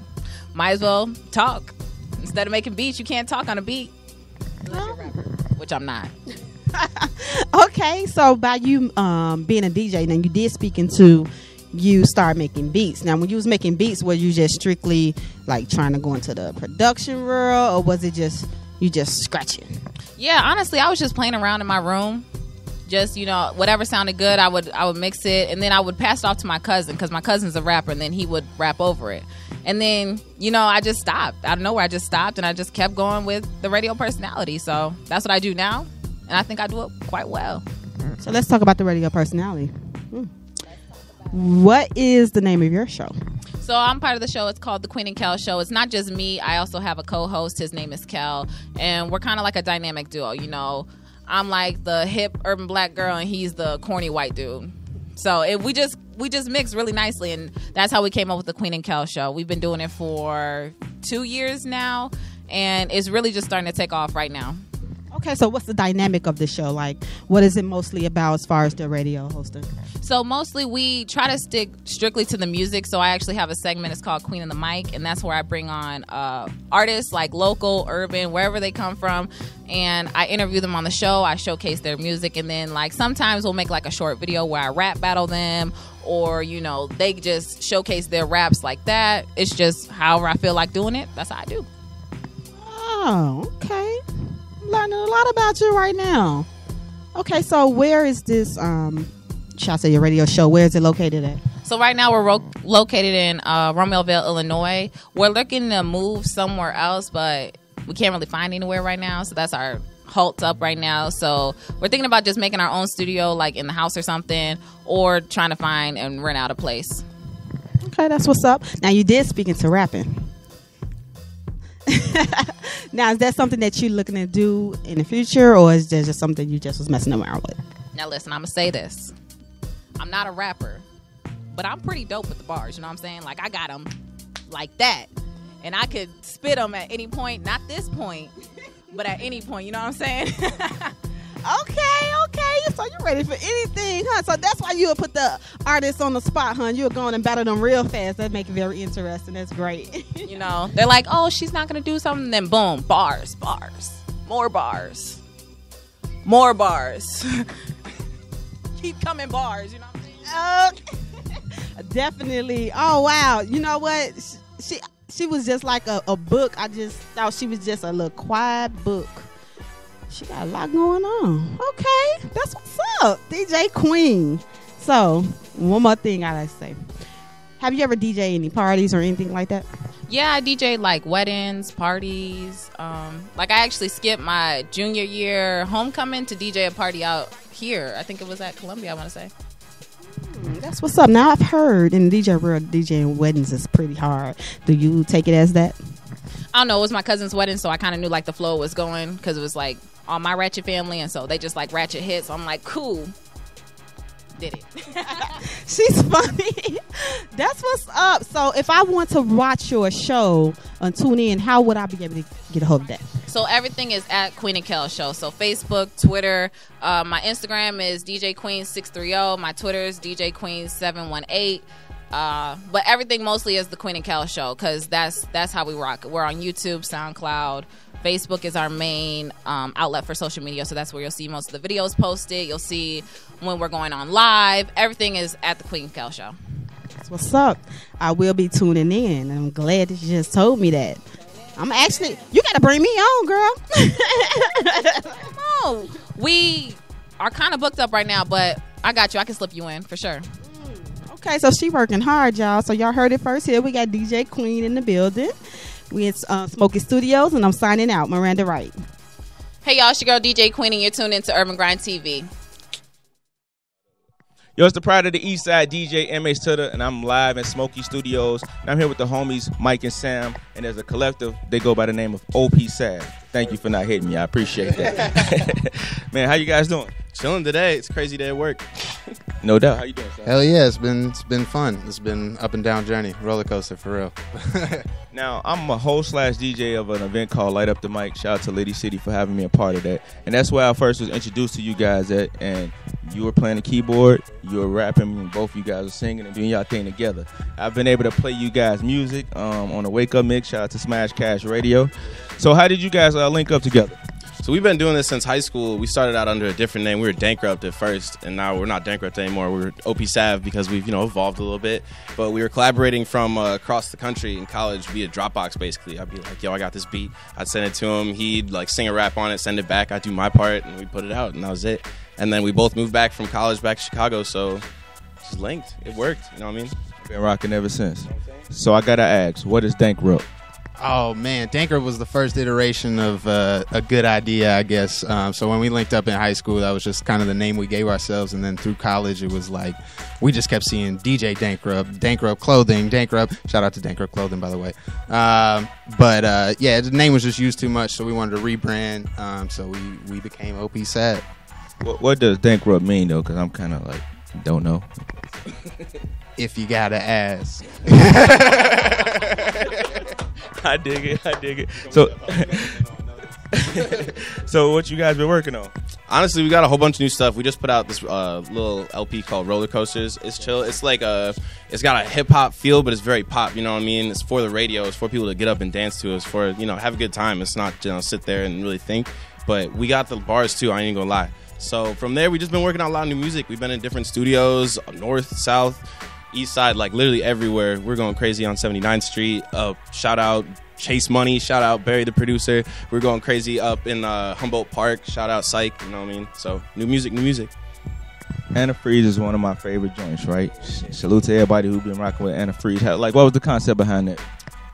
might as well talk. Instead of making beats, you can't talk on a beat. Unless you're a rapper, which I'm not. Okay, so by you being a DJ, then you did speak into you start making beats. Now, when you was making beats, were you just strictly like trying to go into the production world, or was it just you just scratching? Yeah, honestly, I was just playing around in my room. Just, you know, whatever sounded good, I would mix it, and then I would pass it off to my cousin because my cousin's a rapper, and then he would rap over it. And then, you know, I just stopped. Out of nowhere, I just stopped, and I just kept going with the radio personality. So that's what I do now, and I think I do it quite well. So let's talk about the radio personality. What is the name of your show? So I'm part of the show. It's called The Queen and Kel Show. It's not just me. I also have a co-host. His name is Kel, and we're kind of like a dynamic duo, you know. I'm like the hip urban black girl, and he's the corny white dude. So we just mix really nicely, and that's how we came up with the Queen and Kel Show. We've been doing it for 2 years now, and it's really just starting to take off right now. Okay, so what's the dynamic of the show? Like, what is it mostly about as far as the radio hosting? So mostly we try to stick strictly to the music. So I actually have a segment. It's called Queen and the Mic, and that's where I bring on artists like local, urban, wherever they come from, and I interview them on the show. I showcase their music, and then like sometimes we'll make like a short video where I rap battle them, or you know they just showcase their raps like that. It's just however I feel like doing it. That's how I do. Oh, okay. Learning a lot about you right now. Okay, so where is this shall I say your radio show, where is it located at? So right now we're located in Romeoville, Illinois. We're looking to move somewhere else, but we can't really find anywhere right now, so that's our halt up right now. So we're thinking about just making our own studio, like in the house or something, or trying to find and rent out a place. Okay, that's what's up. Now you did speak into rapping. Now, is that something that you're looking to do in the future, or is that just something you just was messing around with? Now, listen, I'm going to say this. I'm not a rapper, but I'm pretty dope with the bars, you know what I'm saying? Like, I got them like that. and I could spit them at any point. Not this point, but at any point. You know what I'm saying? Okay. So you're ready for anything, huh? So that's why you would put the artists on the spot, huh? You were going and battle them real fast. That make it very interesting. That's great. You know, they're like, oh, she's not going to do something. Then boom, bars. More bars. Keep coming bars, you know what I'm saying? Definitely. Oh, wow. You know what? She was just like a book. I just thought she was just a little quiet book. She got a lot going on. Okay, that's what's up, DJ Queen. So, one more thing I gotta say. Have you ever DJ any parties or anything like that? Yeah, I DJ like weddings, parties. Like I actually skipped my junior year homecoming to DJ a party out here. I think it was at Columbia, I want to say. That's what's up. Now I've heard in the DJ world, DJing weddings is pretty hard. Do you take it as that? I don't know. It was my cousin's wedding, so I kind of knew like the flow was going because it was like all my ratchet family, and so they just like ratchet hits. So I'm like, cool. Did it. She's funny. That's what's up. So if I want to watch your show and tune in, how would I be able to get a hold of that? So everything is at Queen and Kel Show. So Facebook, Twitter, my Instagram is DJ Queen 630. My Twitter is DJ Queen 718. But everything mostly is the Queen and Kel Show because that's how we rock. We're on YouTube, SoundCloud. Facebook is our main outlet for social media, so that's where you'll see most of the videos posted. You'll see when we're going on live. Everything is at the Queen and Kel Show. That's what's up. I will be tuning in. I'm glad that you just told me that. I'm actually, you got to bring me on, girl. No, we are kind of booked up right now, but I got you. I can slip you in for sure. Okay, so she working hard, y'all. So y'all heard it first here. We got DJ Queen in the building. We at Smoky Studios, and I'm signing out. Miranda Wright. Hey, y'all. It's your girl, DJ Queen, and you're tuned into Urban Grind TV. Yo, it's the pride of the East Side, DJ M.H. Tutter, and I'm live in Smoky Studios. And I'm here with the homies, Mike and Sam, and as a collective, they go by the name of OP Sad. Thank you for not hitting me. I appreciate that. Man, how you guys doing? Chilling today. It's a crazy day at work. No doubt. How you doing, Sam? Hell yeah, it's been fun. It's been up and down journey, roller coaster for real. Now, I'm a host / DJ of an event called Light Up the Mic. Shout out to Lady City for having me a part of that. And that's where I first was introduced to you guys at. And you were playing the keyboard, you were rapping, and both you guys were singing and doing y'all thing together. I've been able to play you guys' music on the Wake Up Mix. Shout out to Smash Cash Radio. So how did you guys link up together? So we've been doing this since high school. We started out under a different name. We were Dankrupt at first, and now we're not Dankrupt anymore. We're OP Sav because we've evolved a little bit. But we were collaborating from across the country in college via Dropbox, basically. I'd be like, yo, I got this beat. I'd send it to him. He'd like sing a rap on it, send it back. I'd do my part, and we put it out, and that was it. And then we both moved back from college back to Chicago, so just linked. It worked. You know what I mean? Been rocking ever since. So I gotta ask, what is Dankrupt? Oh man, Dankrupt was the first iteration of a good idea, I guess. So when we linked up in high school, that was just kind of the name we gave ourselves, and then through college, it was like we just kept seeing DJ Dankrupt, Dankrupt Clothing, Dankrupt. Shout out to Dankrupt Clothing, by the way. But yeah, the name was just used too much, so we wanted to rebrand. So we became OP Sad. What does Dankrupt mean though? Because I'm kind of like don't know. If you gotta ask. I dig it. So what you guys been working on? Honestly, we got a whole bunch of new stuff. We just put out this little LP called Roller Coasters. It's chill. It's like it's got a hip hop feel, but it's very pop. You know what I mean? It's for the radio. It's for people to get up and dance to. It's for have a good time. It's not sit there and really think. But we got the bars too. I ain't gonna lie. So from there, we just been working on a lot of new music. We've been in different studios, north, south, east side, like literally everywhere. We're going crazy on 79th Street. Shout out Chase Money. Shout out Barry the producer. We're going crazy up in Humboldt Park. Shout out Psych. You know what I mean? So new music. Antifreeze is one of my favorite joints, right? Salute to everybody who's been rocking with Antifreeze. What was the concept behind that?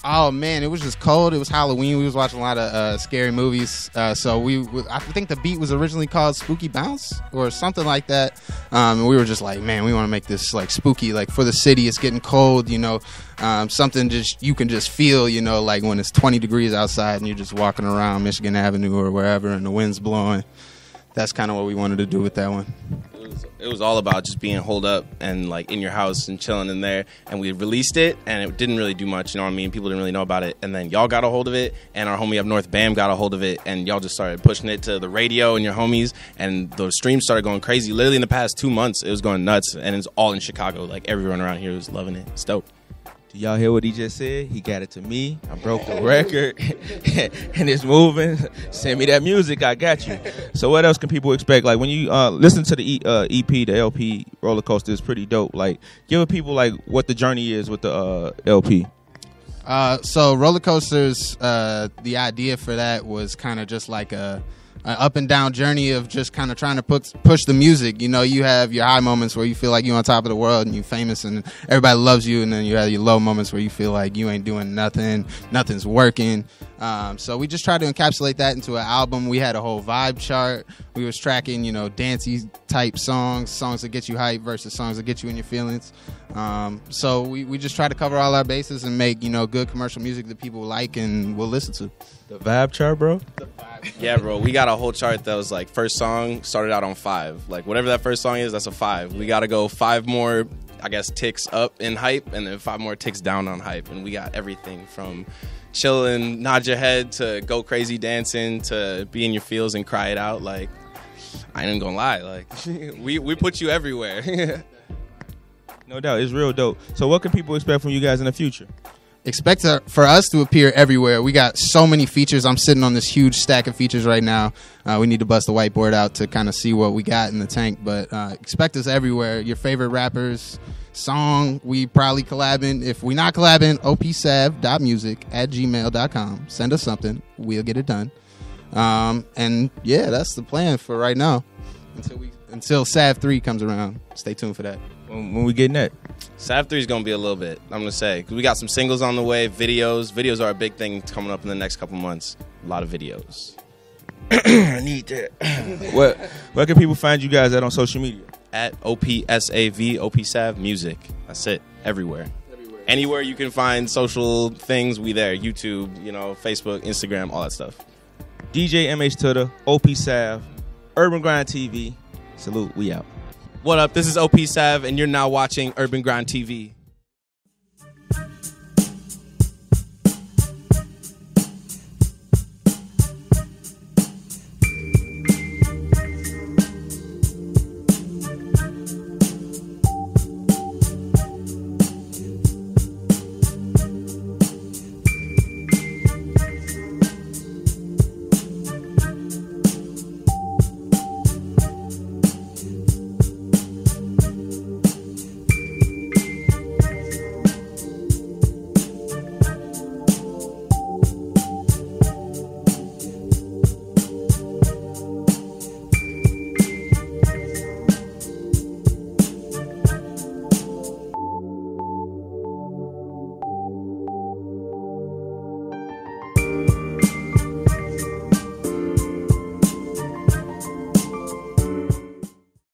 Oh man, it was just cold. It was Halloween. We was watching a lot of scary movies. So I think the beat was originally called Spooky Bounce or something like that. And we were just like, man, we want to make this like spooky, like for the city. It's getting cold, something just you can just feel, like when it's 20 degrees outside and you're just walking around Michigan Avenue or wherever and the wind's blowing. That's kind of what we wanted to do with that one. It was all about just being holed up and like in your house and chilling in there. And we released it, and it didn't really do much. You know what I mean? People didn't really know about it. And then y'all got a hold of it, and our homie up north, Bam, got a hold of it, and y'all just started pushing it to the radio and your homies, and the streams started going crazy. Literally in the past 2 months, it was going nuts, and it's all in Chicago. Like everyone around here was loving it. It's dope. Do y'all hear what he just said? He got it to me. I broke the record, and it's moving. Send me that music. I got you. So what else can people expect? Like when you listen to the EP, the LP Roller Coaster is pretty dope. Like give people like what the journey is with the LP. So Roller Coasters, the idea for that was kind of just like an up and down journey of just kind of trying to push the music. You know, you have your high moments where you feel like you're on top of the world and you're famous and everybody loves you, and then you have your low moments where you feel like you ain't doing nothing, nothing's working. So we just tried to encapsulate that into an album. We had a whole vibe chart. We was tracking, you know, dancey type songs that get you hype versus songs that get you in your feelings. So we just try to cover all our bases and make, you know, good commercial music that people like and will listen to. The vibe chart, bro? Yeah, bro. We got a whole chart that was like first song started out on 5. Like whatever that first song is, that's a 5. We got to go 5 more, I guess, ticks up in hype, and then 5 more ticks down on hype. And we got everything from chilling, nod your head, to go crazy dancing, to be in your feels and cry it out. Like, I ain't gonna lie. Like, we put you everywhere. No doubt. It's real dope. So what can people expect from you guys in the future? Expect for us to appear everywhere. We got so many features. I'm sitting on this huge stack of features right now. We need to bust the whiteboard out to kind of see what we got in the tank. But expect us everywhere. Your favorite rappers, song, we probably collabing. If we not collabing, opsav.music@gmail.com. Send us something. We'll get it done. And yeah, that's the plan for right now. Until Sav 3 comes around. Stay tuned for that. When we getting that? Sav 3 is going to be a little bit, I'm going to say. 'Cause we got some singles on the way, videos. Videos are a big thing coming up in the next couple months. A lot of videos. I need that. Where can people find you guys at on social media? At OPSAV, OPSAV Music. That's it. Everywhere. Anywhere you can find social things, we there. YouTube, you know, Facebook, Instagram, all that stuff. DJ MH Tutter, OPSAV, Urban Grind TV. Salute. We out. What up? This is OPSAV, and you're now watching Urban Grind TV.